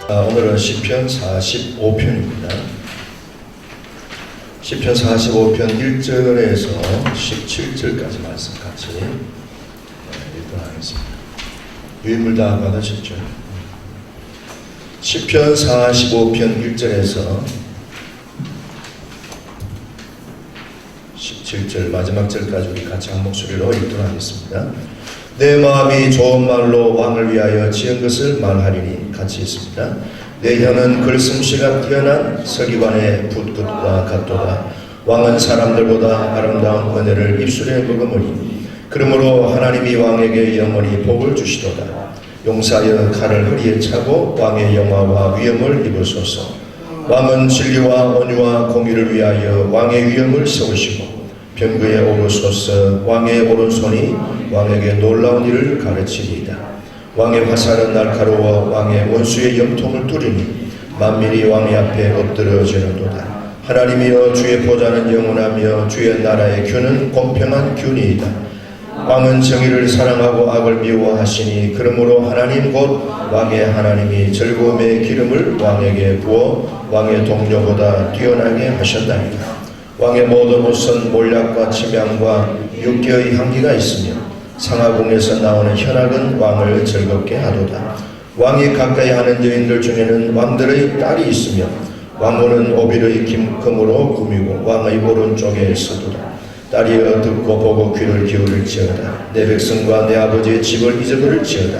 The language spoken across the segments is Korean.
오늘은 시편 45편입니다. 시편 45편 1절에서 17절까지 말씀 같이 읽도록 하겠습니다. 유인물 다 받으셨죠? 시편 45편 1절에서 17절 마지막 절까지 우리 같이 한 목소리로 읽도록 하겠습니다. 내 마음이 좋은 말로 왕을 위하여 지은 것을 말하리니 같이 있습니다. 내 혀는 글솜씨가 뛰어난 서기관의 붓끝과 같도다. 왕은 사람들보다 아름다운 은혜를 입술에 머금으니 그러므로 하나님이 왕에게 영원히 복을 주시도다. 용사여 칼을 허리에 차고 왕의 영화와 위엄을 입으소서. 왕은 진리와 온유와 공의를 위하여 왕의 위엄을 세우시고 병거에 오르소서. 왕의 오른손이 왕에게 놀라운 일을 가르치리이다. 왕의 화살은 날카로워 왕의 원수의 염통을 뚫으니 만민이 왕의 앞에 엎드려지는도다. 하나님이여 주의 보좌는 영원하며 주의 나라의 균은 공평한 균이이다. 왕은 정의를 사랑하고 악을 미워하시니 그러므로 하나님 곧 왕의 하나님이 즐거움의 기름을 왕에게 부어 왕의 동료보다 뛰어나게 하셨나이다. 왕의 모든 옷은 몰약과 침향과 육개의 향기가 있으며 상하궁에서 나오는 현악은 왕을 즐겁게 하도다. 왕이 가까이 하는 여인들 중에는 왕들의 딸이 있으며 왕후는 오빌의 금으로 꾸미고 왕의 오른쪽에 서도다. 딸이여 듣고 보고 귀를 기울일지어다. 내 백성과 내 아버지의 집을 잊어버릴지어다.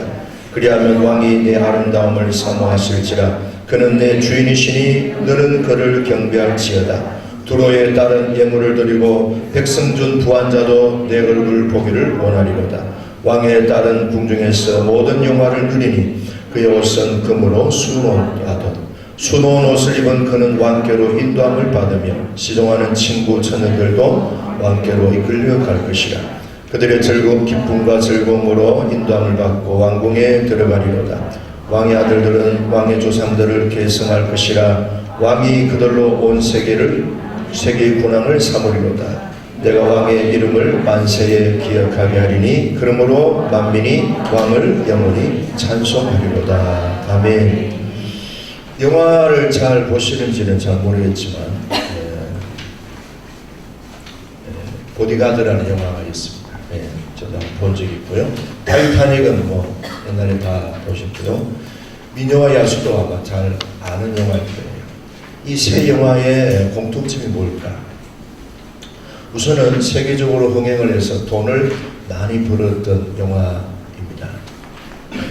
그리하면 왕이 내 아름다움을 사모하실지라. 그는 내 주인이시니 너는 그를 경배할지어다. 두로에 따른 예물을 드리고 백성 중 부한자도 내 얼굴 보기를 원하리로다. 왕에 따른 궁중에서 모든 영화를 누리니 그의 옷은 금으로 수놓하던 수놓은 옷을 입은 그는 왕께로 인도함을 받으며 시종하는 친구 처녀들도 왕께로 이끌려 갈 것이라. 그들의 기쁨과 즐거움으로 인도함을 받고 왕궁에 들어가리로다. 왕의 아들들은 왕의 조상들을 계승할 것이라. 왕이 그들로 온 세계의 군왕을 삼으리로다. 내가 왕의 이름을 만세에 기억하게 하리니 그러므로 만민이 왕을 영원히 찬송하리로다. 아멘. 영화를 잘 보시는지는 잘 모르겠지만 보디가드라는 영화가 있습니다. 저도 본 적이 있고요. 타이타닉은 뭐 옛날에 다 보셨고요. 미녀와 야수도 아마 잘 아는 영화일 거예요. 이 세 영화의 공통점이 뭘까? 우선은 세계적으로 흥행을 해서 돈을 많이 벌었던 영화입니다.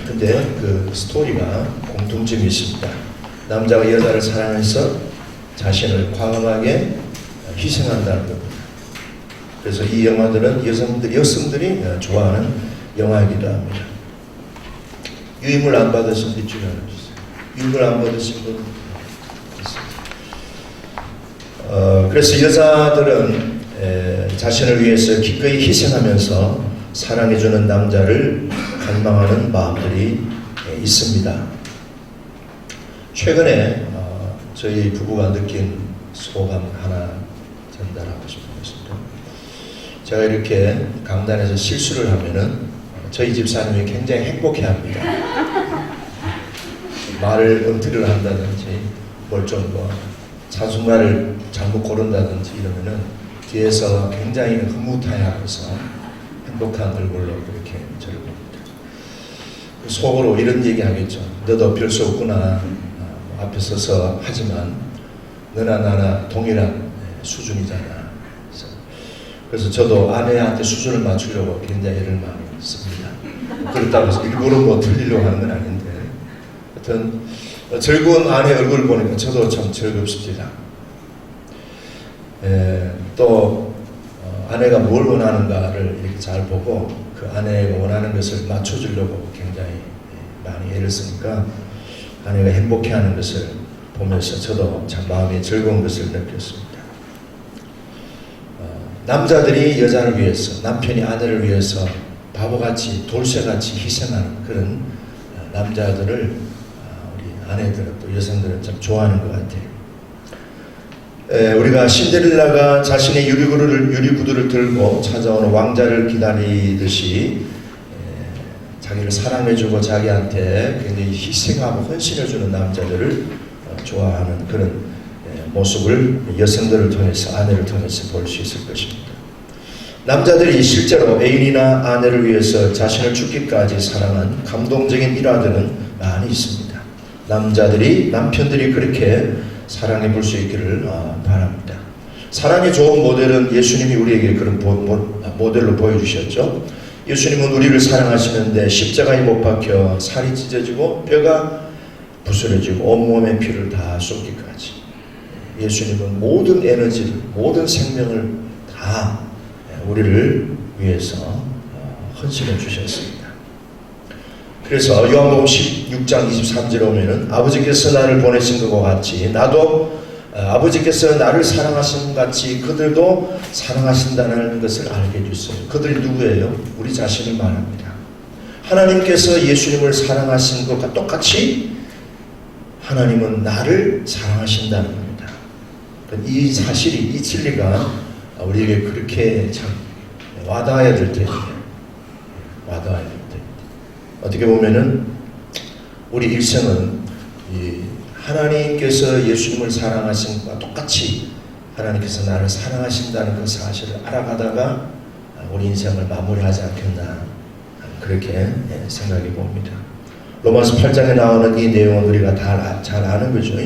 근데 그 스토리가 공통점이 있습니다. 남자가 여자를 사랑해서 자신을 과감하게 희생한다는 겁니다. 그래서 이 영화들은 여성들이 좋아하는 영화이기도 합니다. 유임을 안 받으신 분 주변에 주세요. 유임을 안 받으신 분 있습니다. 그래서 여자들은 자신을 위해서 기꺼이 희생하면서 사랑해주는 남자를 갈망하는 마음들이 있습니다. 최근에 저희 부부가 느낀 소감 하나 전달하고 싶습니다. 제가 이렇게 강단에서 실수를 하면은 저희 집사님이 굉장히 행복해합니다. 말을 엉터리를 한다든지 뭘 좀 찬송가를 잘못 고른다든지 이러면은 뒤에서 굉장히 흐뭇해하면서 행복한 얼굴로 그렇게 저를 봅니다. 속으로 이런 얘기 하겠죠. 너도 별 수 없구나. 앞에 서서 하지만 너나 나나 동일한 수준이잖아. 그래서 저도 아내한테 수준을 맞추려고 굉장히 애를 많이 씁니다. 그렇다고 해서 일부러 뭐 틀리려고 하는 건 아닌데 하여튼 즐거운 아내 얼굴 보니까 저도 참 즐겁습니다. 또 아내가 뭘 원하는가를 이렇게 잘 보고 그 아내가 원하는 것을 맞춰주려고 굉장히 많이 애를 쓰니까 아내가 행복해하는 것을 보면서 저도 참 마음에 즐거운 것을 느꼈습니다. 남자들이 여자를 위해서, 남편이 아내를 위해서 바보같이 돌쇠같이 희생하는 그런 남자들을 우리 아내들은 또 여성들은 참 좋아하는 것 같아요. 우리가 신데렐라가 자신의 유리구두를 들고 찾아오는 왕자를 기다리듯이 자기를 사랑해주고 자기한테 굉장히 희생하고 헌신해주는 남자들을 좋아하는 그런 모습을 여성들을 통해서, 아내를 통해서 볼 수 있을 것입니다. 남자들이 실제로 애인이나 아내를 위해서 자신을 죽기까지 사랑한 감동적인 일화들은 많이 있습니다. 남편들이 그렇게 사랑해 볼 수 있기를 바랍니다. 사랑의 좋은 모델은 예수님이 우리에게 그런 모델로 보여주셨죠. 예수님은 우리를 사랑하시는데 십자가에 못 박혀 살이 찢어지고 뼈가 부스러지고 온몸의 피를 다 쏟기까지 예수님은 모든 에너지를, 모든 생명을 다 우리를 위해서 헌신해 주셨습니다. 그래서 요한복음 16장 23절에 오면은 아버지께서 나를 보내신 것과 같이 나도 아버지께서 나를 사랑하신 같이 그들도 사랑하신다는 것을 알게 해주세요. 그들이 누구예요? 우리 자신을 말합니다. 하나님께서 예수님을 사랑하신 것과 똑같이 하나님은 나를 사랑하신다는 겁니다. 이 사실이, 이 진리가 우리에게 그렇게 참 와닿아야 될 텐데, 와닿아야 될 텐데. 어떻게 보면은 우리 일생은 하나님께서 예수님을 사랑하신 것과 똑같이 하나님께서 나를 사랑하신다는 그 사실을 알아가다가 우리 인생을 마무리하지 않겠나, 그렇게 생각해 봅니다. 로마서 8장에 나오는 이 내용은 우리가 다 잘 아는 거죠.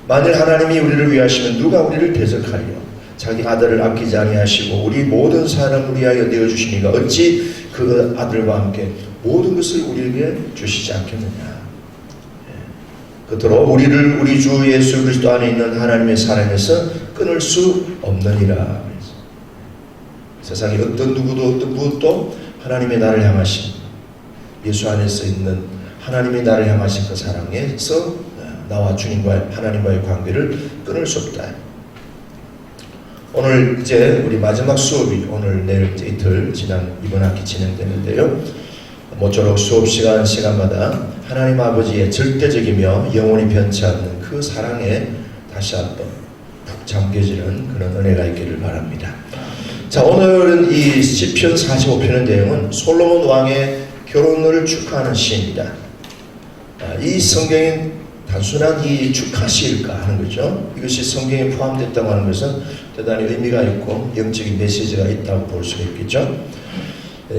만일 하나님이 우리를 위하시면 누가 우리를 대적하리요? 자기 아들을 아끼지 아니하시고 우리 모든 사람을 위하여 내어주시니가 어찌 그 아들과 함께 모든 것을 우리에게 주시지 않겠느냐. 그토록 우리를 우리 주 예수 그리스도 안에 있는 하나님의 사랑에서 끊을 수 없느니라. 세상에 어떤 누구도 어떤 무엇도 하나님의 나를 향하신, 예수 안에서 있는 하나님의 나를 향하신 그 사랑에서 나와 주님과 하나님과의 관계를 끊을 수 없다. 오늘 이제 우리 마지막 수업이 오늘 내일 이틀 이번 학기 진행되는데요. 모쪼록 수업 시간마다 하나님 아버지의 절대적이며 영원히 변치 않는 그 사랑에 다시 한번 푹 잠겨지는 그런 은혜가 있기를 바랍니다. 자, 오늘은 이 시편 45편의 내용은 솔로몬 왕의 결혼을 축하하는 시입니다. 이 성경이 단순한 이 축하 시일까 하는 거죠. 이것이 성경에 포함됐다고 하는 것은 대단히 의미가 있고 영적인 메시지가 있다고 볼 수가 있겠죠.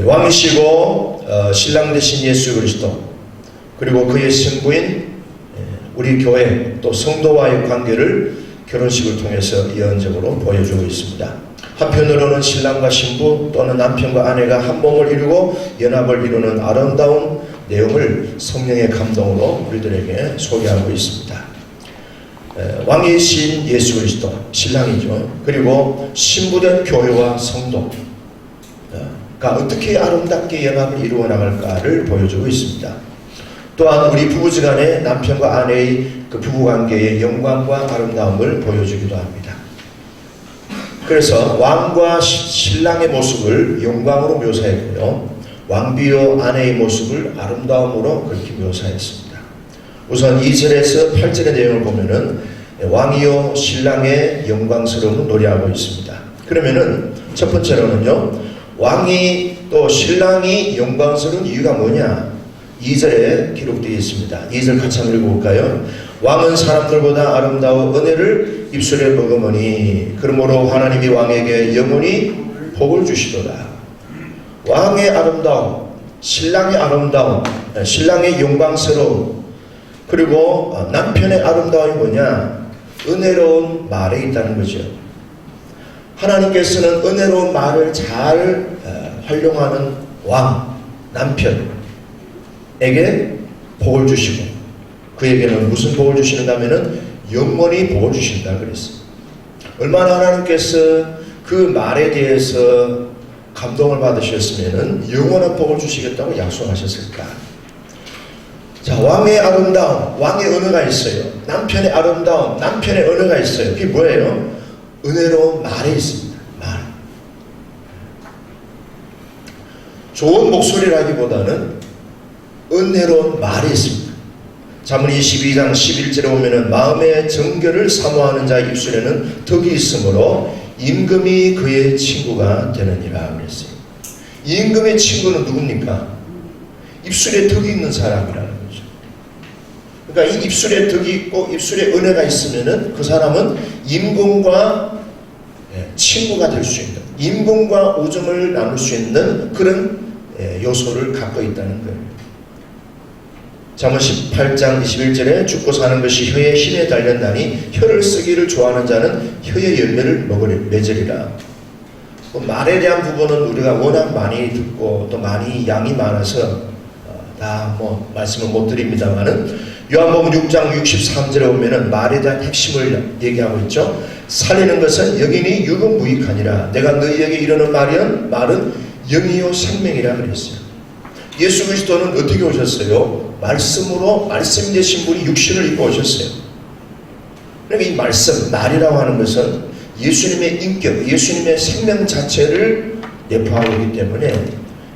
왕이시고 신랑 되신 예수 그리스도, 그리고 그의 신부인 우리 교회 또 성도와의 관계를 결혼식을 통해서 예언적으로 보여주고 있습니다. 한편으로는 신랑과 신부 또는 남편과 아내가 한 몸을 이루고 연합을 이루는 아름다운 내용을 성령의 감동으로 우리들에게 소개하고 있습니다. 왕이신 예수 그리스도, 신랑이죠. 그리고 신부된 교회와 성도가 어떻게 아름답게 연합을 이루어 나갈까를 보여주고 있습니다. 또한 우리 부부지간의 남편과 아내의 그 부부관계의 영광과 아름다움을 보여주기도 합니다. 그래서 왕과 신랑의 모습을 영광으로 묘사했고요, 왕비와 아내의 모습을 아름다움으로 그렇게 묘사했습니다. 우선 2절에서 8절의 내용을 보면은 왕이요 신랑의 영광스러움을 노래하고 있습니다. 그러면은 첫 번째로는요, 왕이 또 신랑이 영광스러운 이유가 뭐냐? 2절에 기록되어 있습니다. 2절 같이 한번 읽어볼까요? 왕은 사람들보다 아름다워 은혜를 입술에 머금으니 그러므로 하나님이 왕에게 영원히 복을 주시도다. 왕의 아름다움, 신랑의 아름다움, 신랑의 영광스러움, 그리고 남편의 아름다움이 뭐냐? 은혜로운 말에 있다는 거죠. 하나님께서는 은혜로운 말을 잘 활용하는 왕, 남편에게 복을 주시고, 그에게는 무슨 복을 주시는가 하면은 영원히 복을 주신다 그랬어요. 얼마나 하나님께서 그 말에 대해서 감동을 받으셨으면은 영원한 복을 주시겠다고 약속하셨을까? 자, 왕의 아름다움, 왕의 언어가 있어요. 남편의 아름다움, 남편의 언어가 있어요. 그게 뭐예요? 은혜로운 말에 있습니다. 말. 좋은 목소리라기보다는 은혜로운 말이 있습니다. 잠언 22장 11절에 보면은 마음의 정결을 사모하는 자의 입술에는 덕이 있으므로 임금이 그의 친구가 되느니라 그랬어요. 임금의 친구는 누굽니까? 입술에 덕이 있는 사람이라는 거죠. 그러니까 이 입술에 덕이 있고 입술에 은혜가 있으면은 그 사람은 임금과 친구가 될 수 있는, 임금과 우정을 나눌 수 있는 그런 요소를 갖고 있다는 거예요. 잠언 18장 21절에 죽고 사는 것이 혀의 힘에 달렸나니 혀를 쓰기를 좋아하는 자는 혀의 열매를 맺으리라. 말에 대한 부분은 우리가 워낙 많이 듣고 또 많이 양이 많아서 다 말씀을 못 드립니다만은 요한복음 6장 63절에 보면은 말에 대한 핵심을 얘기하고 있죠. 살리는 것은 영이니 유금무익하니라. 내가 너희에게 이르는 말은 영이요 생명이라 그랬어요. 예수 그리스도는 어떻게 오셨어요? 말씀으로, 말씀 되신 분이 육신을 입고 오셨어요. 그러니까 이 말씀, 말이라고 하는 것은 예수님의 인격, 예수님의 생명 자체를 내포하고 있기 때문에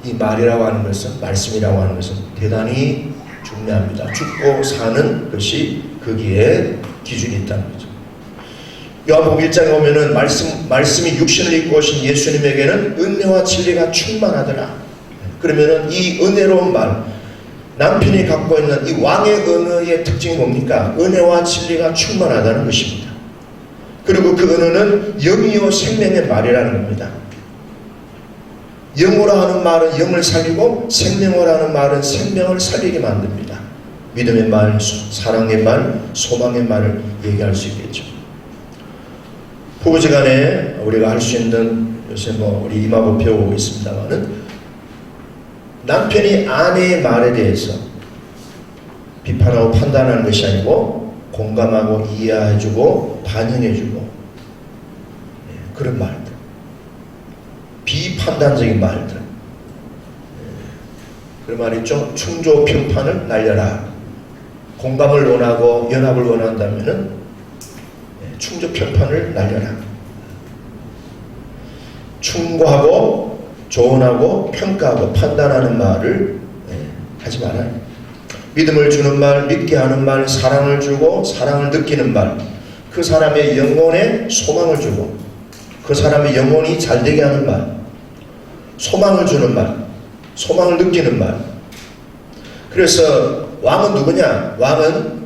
이 말이라고 하는 것은, 말씀이라고 하는 것은 대단히 중요합니다. 죽고 사는 것이 거기에 기준이 있다는 거죠. 요한복음 1장에 보면은 말씀이 육신을 입고 오신 예수님에게는 은혜와 진리가 충만하더라. 그러면은 이 은혜로운 말, 남편이 갖고 있는 이 왕의 은혜의 특징이 뭡니까? 은혜와 진리가 충만하다는 것입니다. 그리고 그 은혜는 영이요 생명의 말이라는 겁니다. 영으로 하는 말은 영을 살리고 생명으로 하는 말은 생명을 살리게 만듭니다. 믿음의 말, 사랑의 말, 소망의 말을 얘기할 수 있겠죠. 부부지간에 우리가 할 수 있는, 요새 우리 이마고 배우고 있습니다만은 남편이 아내의 말에 대해서 비판하고 판단하는 것이 아니고 공감하고 이해해주고 반영해주고 그런 말들, 비판단적인 말들, 그런 말 있죠. 충조 평판을 날려라. 공감을 원하고 연합을 원한다면은 충조 평판을 날려라. 충고하고 조언하고 평가하고 판단하는 말을 하지 말아요. 믿음을 주는 말, 믿게 하는 말, 사랑을 주고 사랑을 느끼는 말, 그 사람의 영혼에 소망을 주고 그 사람의 영혼이 잘되게 하는 말, 소망을 주는 말, 소망을 느끼는 말. 그래서 왕은 누구냐? 왕은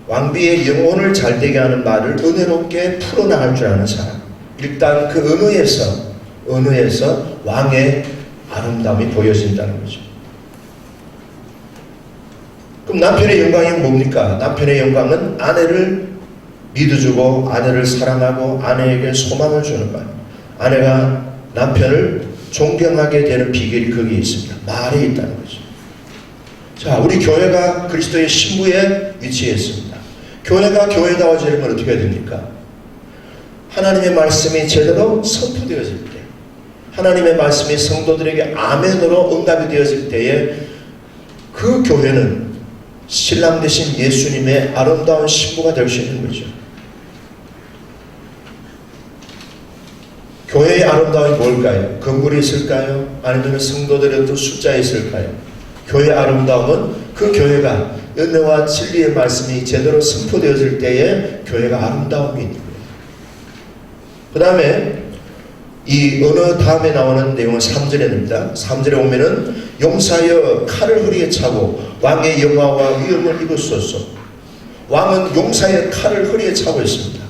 왕비의 영혼을 잘되게 하는 말을 은혜롭게 풀어나갈 줄 아는 사람. 일단 그 은혜에서 왕의 아름다움이 보여진다는 거죠. 그럼 남편의 영광이 뭡니까? 남편의 영광은 아내를 믿어주고 아내를 사랑하고 아내에게 소망을 주는 말. 아내가 남편을 존경하게 되는 비결이 거기에 있습니다. 말에 있다는 거죠. 자, 우리 교회가 그리스도의 신부에 위치해 있습니다. 교회가 교회다워지려면 어떻게 해야 됩니까? 하나님의 말씀이 제대로 선포되어질 때, 하나님의 말씀이 성도들에게 아멘으로 응답이 되어질 때에 그 교회는 신랑 되신 예수님의 아름다운 신부가 될 수 있는 거죠. 교회의 아름다움이 뭘까요? 건물이 있을까요? 아니면 성도들의 어떤 숫자에 있을까요? 교회의 아름다움은 그 교회가 은혜와 진리의 말씀이 제대로 선포되어질 때에 교회가 아름다움이 있는 거예요. 그 다음에 이 어느 다음에 나오는 내용은 3절입니다. 3절에 보면은 용사여 칼을 허리에 차고 왕의 영화와 위엄을 입으소서. 왕은 용사의 칼을 허리에 차고 있습니다.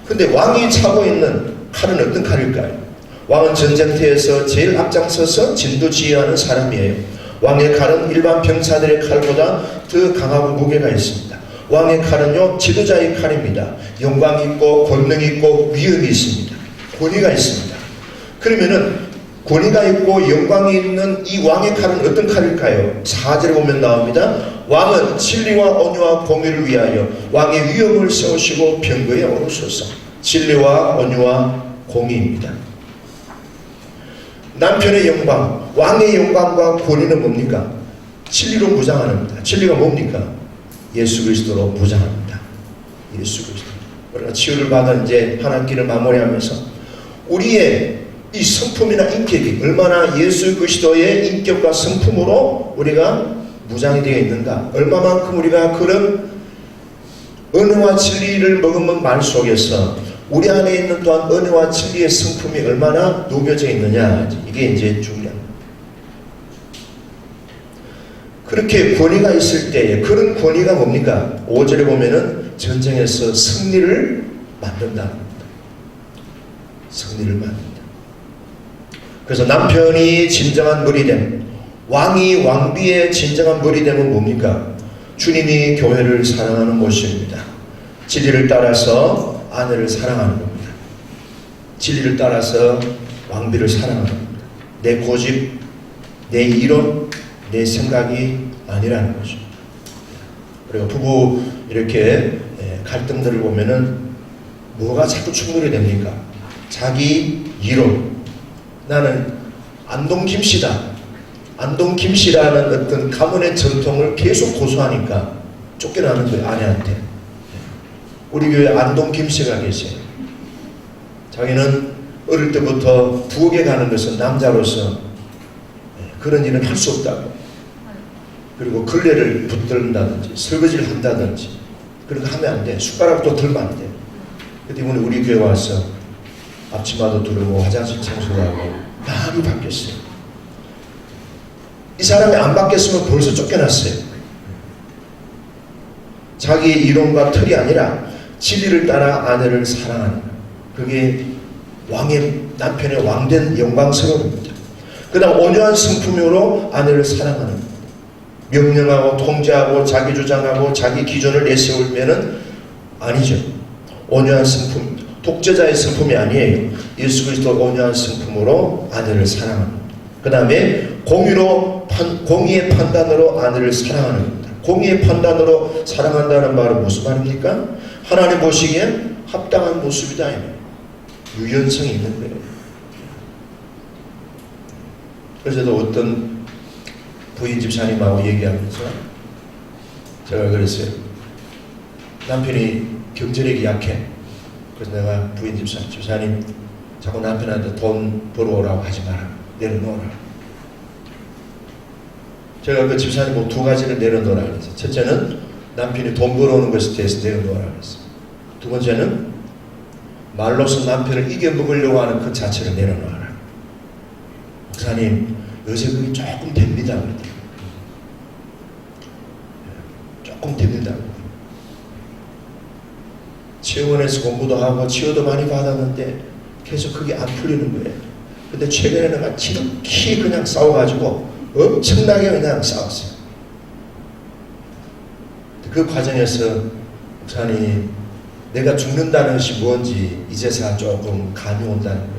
근데 왕이 차고 있는 칼은 어떤 칼일까요? 왕은 전쟁터에서 제일 앞장서서 진두지휘하는 사람이에요. 왕의 칼은 일반 병사들의 칼보다 더 강하고 무게가 있습니다. 왕의 칼은요, 지도자의 칼입니다. 영광이 있고 권능이 있고 위엄이 있습니다. 권위가 있습니다. 그러면은 권위가 있고 영광이 있는 이 왕의 칼은 어떤 칼일까요? 4절에 보면 나옵니다. 왕은 진리와 온유와 공의를 위하여 왕의 위엄을 세우시고 병거에 오르소서. 진리와 온유와 공의입니다. 남편의 영광, 왕의 영광과 권위는 뭡니까? 진리로 무장합니다. 진리가 뭡니까? 예수 그리스도로 무장합니다. 예수 그리스도. 우리가 치유를 받은 이제 한 학기를 마무리하면서 우리의 이 성품이나 인격이 얼마나 예수 그리스도의 인격과 성품으로 우리가 무장이 되어 있는가, 얼마만큼 우리가 그런 은혜와 진리를 머금은 말 속에서 우리 안에 있는 또한 은혜와 진리의 성품이 얼마나 녹여져 있느냐, 이게 이제 중요합니다. 그렇게 권위가 있을 때에 그런 권위가 뭡니까? 5절에 보면은 전쟁에서 승리를 만든다. 승리를 만든다. 그래서 남편이 진정한 머리됨, 왕이 왕비의 진정한 머리됨은 뭡니까? 주님이 교회를 사랑하는 모습입니다. 진리를 따라서 아내를 사랑하는 겁니다. 진리를 따라서 왕비를 사랑하는 겁니다. 내 고집, 내 이론, 내 생각이 아니라는 거죠. 그리고 부부 이렇게 갈등들을 보면은 뭐가 자꾸 충돌이 됩니까? 자기 이론. 나는 안동 김씨다. 안동 김씨라는 어떤 가문의 전통을 계속 고수하니까 쫓겨나는 거예요, 아내한테. 우리 교회 안동 김씨가 계세요. 자기는 어릴 때부터 부엌에 가는 것은 남자로서 그런 일은 할 수 없다고. 그리고 걸레를 붙들는다든지 설거지를 한다든지 그런 거 하면 안 돼. 숟가락도 들면 안 돼. 그 때문에 우리 교회 와서 앞치마도 두르고 화장실 청소도 하고 많이 바뀌었어요. 이 사람이 안 바뀌었으면 벌써 쫓겨났어요. 자기 이론과 틀이 아니라 진리를 따라 아내를 사랑하는, 그게 남편의 왕된 영광스러움입니다. 그 다음 온유한 성품으로 아내를 사랑하는 겁니다. 명령하고 통제하고 자기 주장하고 자기 기준을 내세우면은 아니죠. 온유한 성품, 독재자의 성품이 아니에요. 예수 그리스도 온유한 성품으로 아내를 사랑하는 겁니다. 그 다음에 공의의 판단으로 아내를 사랑하는 겁니다. 공의의 판단으로 사랑한다는 말은 무슨 말입니까? 하나님 보시기엔 합당한 모습이다. 유연성이 있는 거예요. 그래서 어떤 부인 집사님하고 얘기하면서 제가 그랬어요. 남편이 경제력이 약해. 그래서 내가 부인 집사님 자꾸 남편한테 돈 벌어오라고 하지 마라. 내려놓으라. 제가 그 집사님 뭐 두 가지를 내려놓으라 그랬어요. 첫째는 남편이 돈 벌어오는 것에 대해서 내려놓으라 그랬어요. 두 번째는 말로서 남편을 이겨먹으려고 하는 그 자체를 내려놓아라. 목사님, 요새 그게 조금 됩니다. 조금 됩니다. 치유원에서 공부도 하고 치유도 많이 받았는데 계속 그게 안 풀리는 거예요. 근데 최근에는 지극히 그냥 싸워가지고 엄청나게 그냥 싸웠어요. 그 과정에서 목사님, 내가 죽는다는 것이 뭔지 이제서야 조금 감이 온다는 거예요.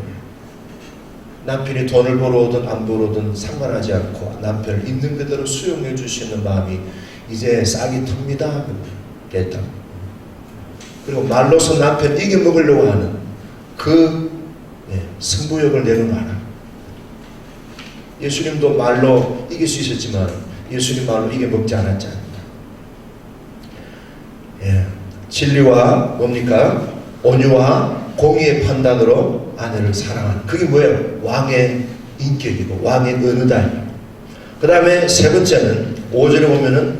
남편이 돈을 벌어오든 안 벌어오든 상관하지 않고 남편을 있는 그대로 수용해 줄 수 있는 마음이 이제 싹이 틉니다. 됐다. 그리고 말로서 남편 이겨먹으려고 하는 그 승부욕을 내려놔라. 예수님도 말로 이길 수 있었지만 예수님 말로 이겨먹지 않았지 않습니까? 진리와 뭡니까? 온유와 공의의 판단으로 아내를 사랑하는, 그게 뭐예요? 왕의 인격이고 왕의 은혜다. 그 다음에 세 번째는 5절에 보면은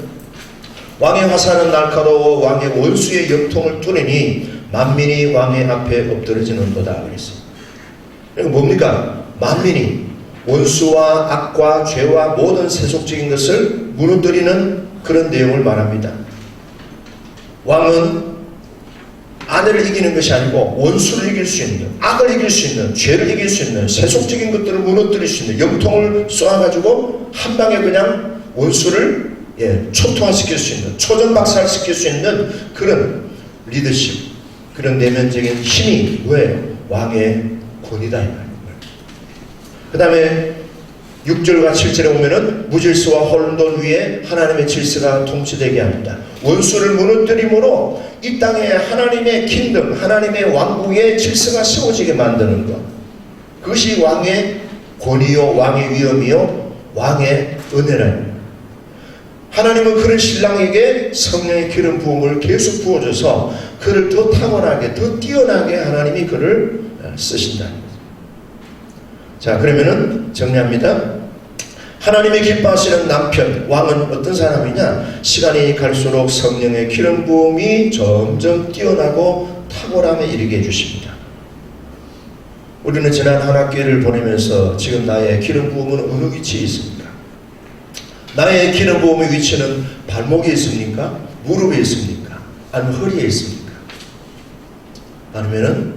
왕의 화살은 날카로워 왕의 원수의 염통을 뚫으니 만민이 왕의 앞에 엎드러지는도다 그랬어요. 그러니까 뭡니까? 만민이 원수와 악과 죄와 모든 세속적인 것을 무너뜨리는 그런 내용을 말합니다. 왕은 아내를 이기는 것이 아니고 원수를 이길 수 있는, 악을 이길 수 있는, 죄를 이길 수 있는, 세속적인 것들을 무너뜨릴 수 있는 염통을 쏘아가지고 한 방에 그냥 원수를 초토화시킬 수 있는, 초전박살시킬 수 있는 그런 리더십, 그런 내면적인 힘이 뭐예요? 왕의 권위다 이 말이에요. 그 다음에 6절과 7절에 보면은 무질서와 혼돈 위에 하나님의 질서가 통치되게 합니다. 원수를 무너뜨림으로 이 땅에 하나님의 킹덤, 하나님의 왕국의 질서가 세워지게 만드는 것. 그것이 왕의 권위요, 왕의 위엄이요, 왕의 은혜랍니다. 하나님은 그런 신랑에게 성령의 기름 부음을 계속 부어줘서 그를 더 탁월하게, 더 뛰어나게 하나님이 그를 쓰신다는 거죠. 자, 그러면은 정리합니다. 하나님의 기뻐하시는 남편, 왕은 어떤 사람이냐? 시간이 갈수록 성령의 기름 부음이 점점 뛰어나고 탁월함에 이르게 해주십니다. 우리는 지난 한 학기를 보내면서 지금 나의 기름 부음은 어느 위치에 있습니까? 나의 기름 부음의 위치는 발목에 있습니까? 무릎에 있습니까? 아니면 허리에 있습니까? 아니면은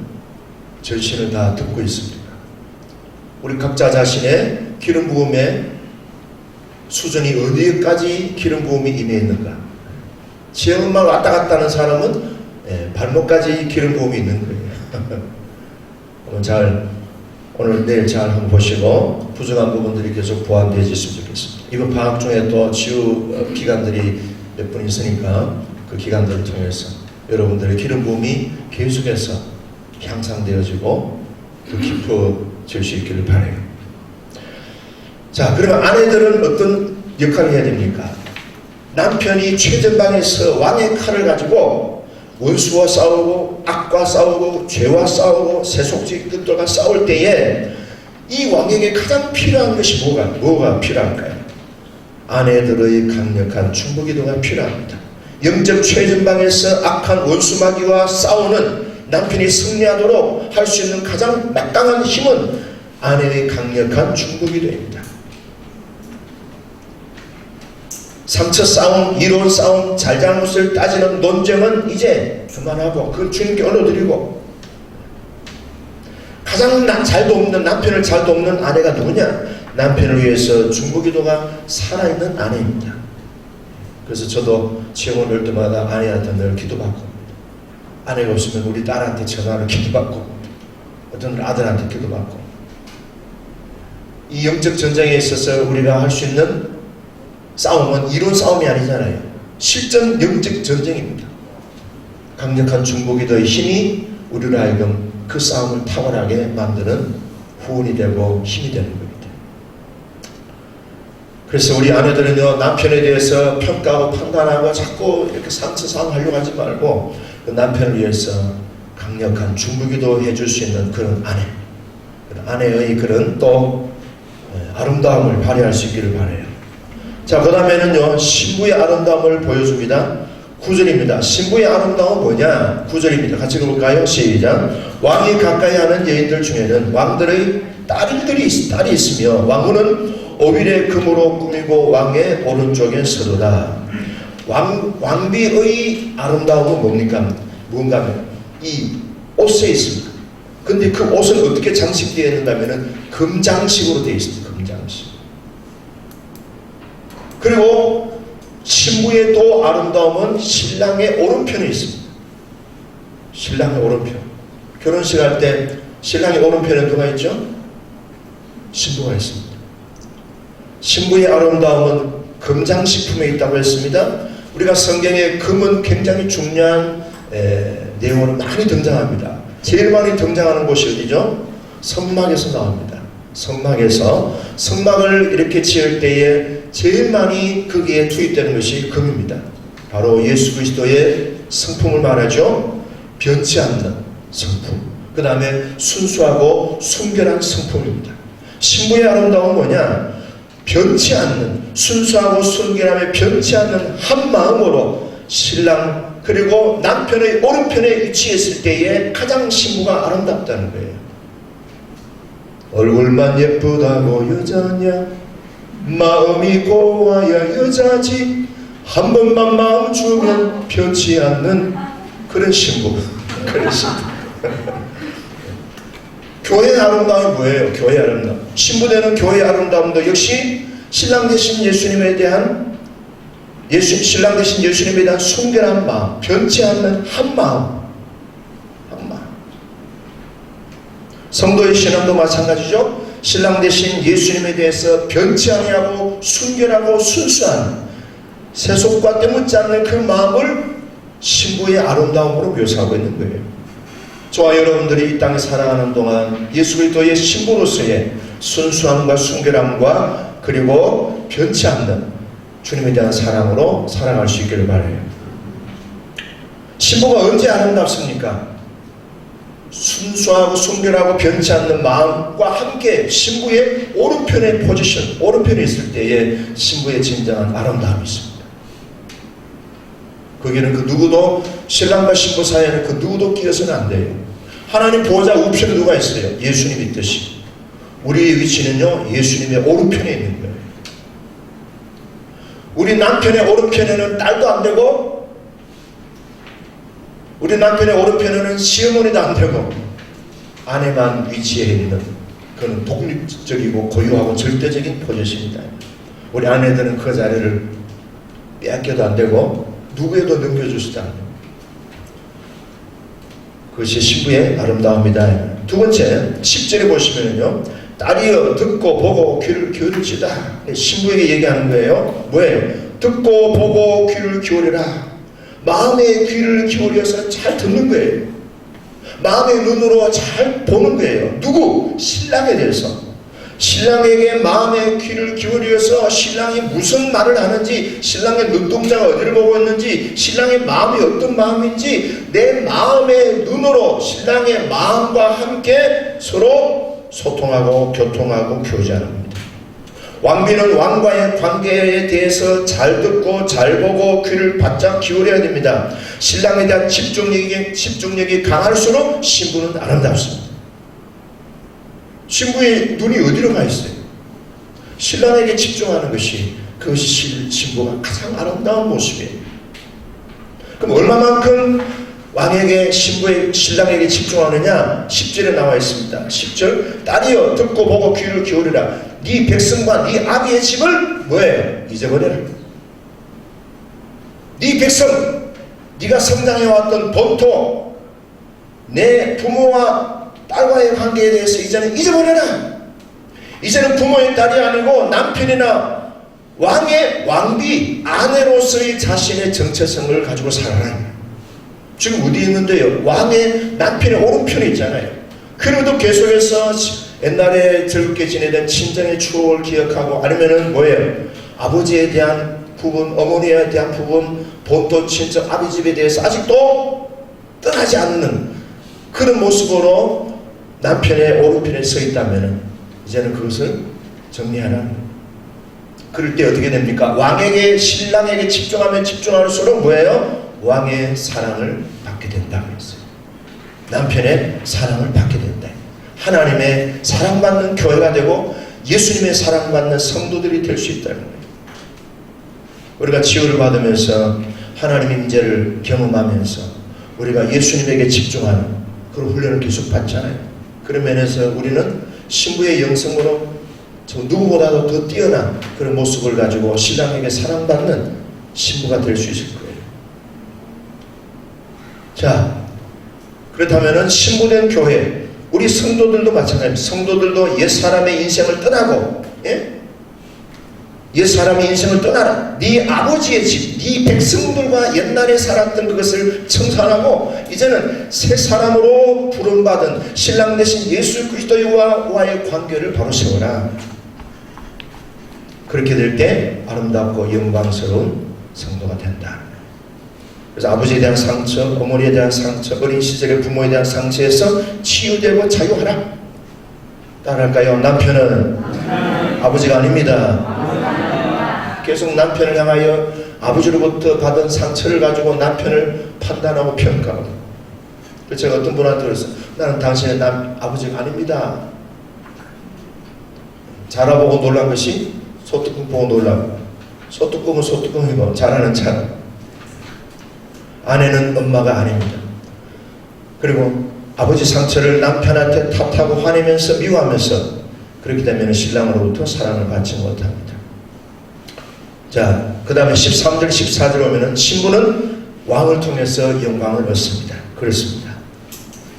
절신을 다 듣고 있습니까? 우리 각자 자신의 기름 부음의 수준이 어디까지 기름 부음이 임해 있는가? 지혜만 왔다 갔다 하는 사람은 발목까지 기름 부음이 있는 거예요. 오늘 내일 잘 한번 보시고 부족한 부분들이 계속 보완되어졌으면 좋겠습니다. 이번 방학 중에 또 치유 기간들이 몇 번 있으니까 그 기간들을 통해서 여러분들의 기름 부음이 계속해서 향상되어지고 더 깊어질 수 있기를 바라요. 자, 그러면 아내들은 어떤 역할을 해야 됩니까? 남편이 최전방에서 왕의 칼을 가지고 원수와 싸우고 악과 싸우고 죄와 싸우고 세속적들과 싸울 때에 이 왕에게 가장 필요한 것이 뭐가 필요할까요? 아내들의 강력한 중보기도가 필요합니다. 영적 최전방에서 악한 원수마귀와 싸우는 남편이 승리하도록 할 수 있는 가장 막강한 힘은 아내의 강력한 중보기도입니다. 상처 싸움, 이론 싸움, 잘잘못을 따지는 논쟁은 이제 그만하고 그걸 주님께 올려드리고, 가장 잘 돕는, 남편을 잘 돕는 아내가 누구냐? 남편을 위해서 중보기도가 살아있는 아내입니다. 그래서 저도 체험을 올 때마다 아내한테 늘 기도받고, 아내가 없으면 우리 딸한테 전화로 기도받고, 어떤 아들한테 기도받고, 이 영적 전쟁에 있어서 우리가 할 수 있는 싸움은 이론 싸움이 아니잖아요. 실전 영적 전쟁입니다. 강력한 중보기도의 힘이 우리를 하여금 그 싸움을 탁월하게 만드는 후원이 되고 힘이 되는 겁니다. 그래서 우리 아내들은요, 남편에 대해서 평가하고 판단하고 자꾸 이렇게 상처상하려고 하지 말고 그 남편을 위해서 강력한 중보기도 해줄 수 있는 그런 아내의 그런 또 아름다움을 발휘할 수 있기를 바라요. 자, 그 다음에는요, 신부의 아름다움을 보여줍니다. 9절입니다. 신부의 아름다움은 뭐냐? 9절입니다. 같이 읽어볼까요? 시작. 왕이 가까이 하는 여인들 중에는 왕들의 딸이 있으며 왕후는 오빌의 금으로 꾸미고 왕의 오른쪽에 서도다. 왕비의 아름다움은 뭡니까? 뭔가 이 옷에 있습니다. 근데 그 옷은 어떻게 장식되어 있는가 하면은 금장식으로 되어 있습니다. 금장식. 그리고 신부의 또 아름다움은 신랑의 오른편에 있습니다. 신랑의 오른편. 결혼식 할 때 신랑의 오른편에 누가 있죠? 신부가 있습니다. 신부의 아름다움은 금장식품에 있다고 했습니다. 우리가 성경에 금은 굉장히 중요한 내용으로 많이 등장합니다. 제일 많이 등장하는 곳이 어디죠? 성막에서 나옵니다. 성막을 이렇게 지을 때에 제일 많이 거기에 투입되는 것이 금입니다. 바로 예수 그리스도의 성품을 말하죠. 변치 않는 성품. 그 다음에 순수하고 순결한 성품입니다. 신부의 아름다움은 뭐냐? 변치 않는, 순수하고 순결함에 변치 않는 한 마음으로 신랑 그리고 남편의 오른편에 위치했을 때에 가장 신부가 아름답다는 거예요. 얼굴만 예쁘다고 여자냐? 마음이 고와야 여자지. 한 번만 마음 주면 변치 않는 그런 신부. 그런 신부. 교회의 아름다움이 뭐예요? 교회의 아름다움. 신부되는 교회의 아름다움도 역시 신랑 되신 예수님에 대한 순결한 마음, 변치 않는 한 마음. 성도의 신앙도 마찬가지죠. 신랑 되신 예수님에 대해서 변치 아니하고 순결하고 순수한 세속과 때묻지 않는 그 마음을 신부의 아름다움으로 묘사하고 있는 거예요. 저와 여러분들이 이 땅에 살아가는 동안 예수 그리스도의 신부로서의 순수함과 순결함과 그리고 변치 않는 주님에 대한 사랑으로 살아갈 수 있기를 바라요. 신부가 언제 아름답습니까? 순수하고 순결하고 변치 않는 마음과 함께 신부의 오른편의 포지션, 오른편에 있을 때에 신부의 진정한 아름다움이 있습니다. 거기는 그 누구도, 신랑과 신부 사이에는 그 누구도 끼어서는 안 돼요. 하나님 보호자 우편에 누가 있어요? 예수님이 있듯이 우리의 위치는요, 예수님의 오른편에 있는 거예요. 우리 남편의 오른편에는 딸도 안 되고, 우리 남편의 오른편에는 시어머니도 안 되고, 아내만 위치해 있는 그런 독립적이고 고유하고 절대적인 포지션이다. 우리 아내들은 그 자리를 빼앗겨도 안 되고 누구에도 넘겨주지도 않는 그것이 신부의 아름다움이다. 두 번째, 10절에 보시면요, 딸이여 듣고 보고 귀를 기울일지다. 신부에게 얘기하는 거예요. 뭐예요? 듣고 보고 귀를 기울여라. 마음의 귀를 기울여서 잘 듣는 거예요. 마음의 눈으로 잘 보는 거예요. 누구? 신랑에 대해서. 신랑에게 마음의 귀를 기울여서 신랑이 무슨 말을 하는지, 신랑의 눈동자가 어디를 보고 있는지, 신랑의 마음이 어떤 마음인지 내 마음의 눈으로 신랑의 마음과 함께 서로 소통하고 교통하고 교제하는 겁니다. 왕비는 왕과의 관계에 대해서 잘 듣고 잘 보고 귀를 바짝 기울여야 됩니다. 신랑에 대한 집중력이 강할수록 신부는 아름답습니다. 신부의 눈이 어디로 가 있어요? 신랑에게 집중하는 것이, 그것이 신부가 가장 아름다운 모습이에요. 그럼 얼마만큼 왕에게 신랑에게 집중하느냐? 10절에 나와 있습니다. 10절, 딸이여 듣고 보고 귀를 기울이라. 네 백성과 네 아비의 집을 뭐예요? 잊어버려라. 네 백성, 네가 성장해왔던 본토, 내 부모와 딸과의 관계에 대해서 이제는 잊어버려라. 이제는 부모의 딸이 아니고 남편이나 왕비, 아내로서의 자신의 정체성을 가지고 살아라. 지금 어디 있는데요? 왕의 남편의 오른편에 있잖아요. 그래도 계속해서 옛날에 즐겁게 지내던 친정의 추억을 기억하고, 아니면은 뭐예요? 아버지에 대한 부분, 어머니에 대한 부분, 본토 친정 아비 집에 대해서 아직도 떠나지 않는 그런 모습으로 남편의 오른편에 서 있다면 이제는 그것을 정리하라. 그럴 때 어떻게 됩니까? 왕에게, 신랑에게 집중하면 집중할수록 뭐예요? 왕의 사랑을 받게 된다고 했어요. 남편의 사랑을 받게 된다. 하나님의 사랑받는 교회가 되고 예수님의 사랑받는 성도들이 될 수 있다는 거예요. 우리가 치유를 받으면서 하나님의 임재를 경험하면서 우리가 예수님에게 집중하는 그런 훈련을 계속 받잖아요. 그런 면에서 우리는 신부의 영성으로 누구보다도 더 뛰어난 그런 모습을 가지고 신랑에게 사랑받는 신부가 될 수 있을 거예요. 자, 그렇다면은 신부된 교회, 우리 성도들도 마찬가지입니다. 성도들도 옛사람의 인생을 떠나고, 옛사람의 인생을 떠나라. 네 아버지의 집, 네 백성들과 옛날에 살았던 그것을 청산하고 이제는 새 사람으로 부름받은 신랑 대신 예수 그리스도와의 관계를 바로 세워라. 그렇게 될 때 아름답고 영광스러운 성도가 된다. 그래서 아버지에 대한 상처, 어머니에 대한 상처, 어린 시절의 부모에 대한 상처에서 치유되고 자유하라. 따라할까요? 남편은 아버지가 아닙니다. 계속 남편을 향하여 아버지로부터 받은 상처를 가지고 남편을 판단하고 평가하고. 그래서 제가 어떤 분한테 그랬어요. 나는 당신의 아버지가 아닙니다. 자라보고 놀란 것이 소뚜껑 보고 놀라고, 소뚜껑은 소뚜껑이고 자라는 자라. 아내는 엄마가 아닙니다. 그리고 아버지 상처를 남편한테 탓하고 화내면서 미워하면서 그렇게 되면 신랑으로부터 사랑을 받지 못합니다. 자, 그 다음에 13절 14절 오면은 신부는 왕을 통해서 영광을 얻습니다. 그렇습니다.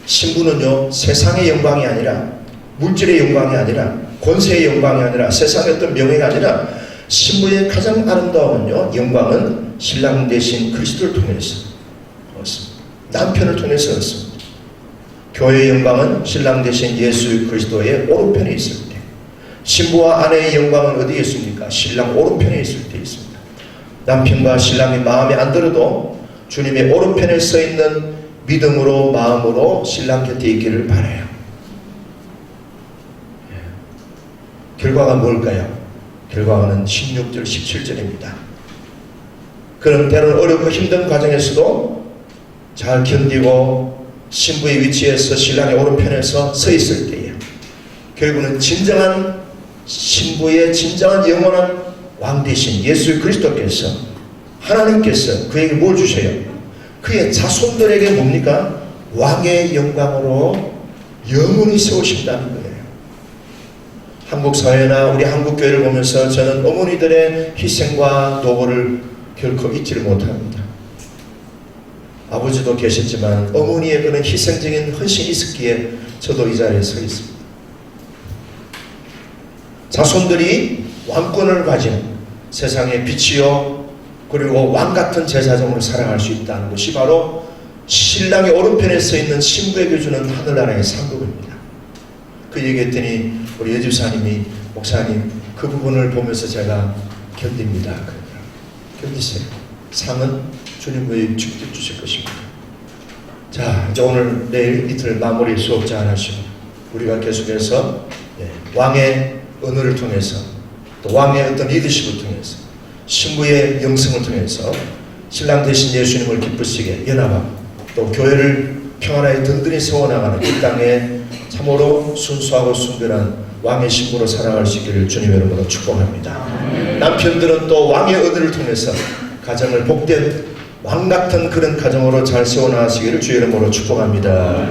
신부는요, 세상의 영광이 아니라, 물질의 영광이 아니라, 권세의 영광이 아니라, 세상의 어떤 명예가 아니라, 신부의 가장 아름다운요, 영광은 신랑 대신 그리스도를 통해서 얻습니다. 남편을 통해서 얻습니다. 교회의 영광은 신랑 대신 예수 그리스도의 오른편에 있을 때, 신부와 아내의 영광은 어디에 있습니까? 신랑 오른편에 있을 때 있습니다. 남편과 신랑이 마음에 안 들어도 주님의 오른편에 서 있는 믿음으로, 마음으로 신랑 곁에 있기를 바라요. 결과가 뭘까요? 결과는 16절 17절입니다. 그런 때로는 어렵고 힘든 과정에서도 잘 견디고 신부의 위치에서 신랑의 오른편에서 서 있을 때에 결국은 진정한 신부의 진정한 영원한 왕 대신 예수 그리스도께서 하나님께서 그에게 뭘 주셔요? 그의 자손들에게 뭡니까? 왕의 영광으로 영원히 세우신다는 거예요. 한국 사회나 우리 한국 교회를 보면서 저는 어머니들의 희생과 노고를 결코 잊지를 못합니다. 아버지도 계셨지만 어머니의 그런 희생적인 헌신이 있었기에 저도 이 자리에 서 있습니다. 자손들이 왕권을 가진 세상의 빛이요 그리고 왕같은 제사장으로 살아갈 수 있다는 것이 바로 신랑의 오른편에 서 있는 신부에게 주는 하늘나라의 상급입니다. 그 얘기했더니 우리 여주사님이 목사님 그 부분을 보면서 제가 견딥니다. 견디세요. 상은 주님의 직접 주실 것입니다. 자, 이제 오늘 내일 이틀 마무리 수업 잘 하시고 우리가 계속해서 왕의 언어를 통해서 또 왕의 어떤 리더십을 통해서 신부의 영성을 통해서 신랑 되신 예수님을 기쁘시게 연합하고 또 교회를 평안하게 든든히 세워나가는 이 땅에 참으로 순수하고 순결한 왕의 신부로 살아갈 수 있기를 주님의 이름으로 축복합니다. 남편들은 또 왕의 언어를 통해서 가정을 복된 왕같은 그런 가정으로 잘 세워나가시기를 주의 이름으로 축복합니다.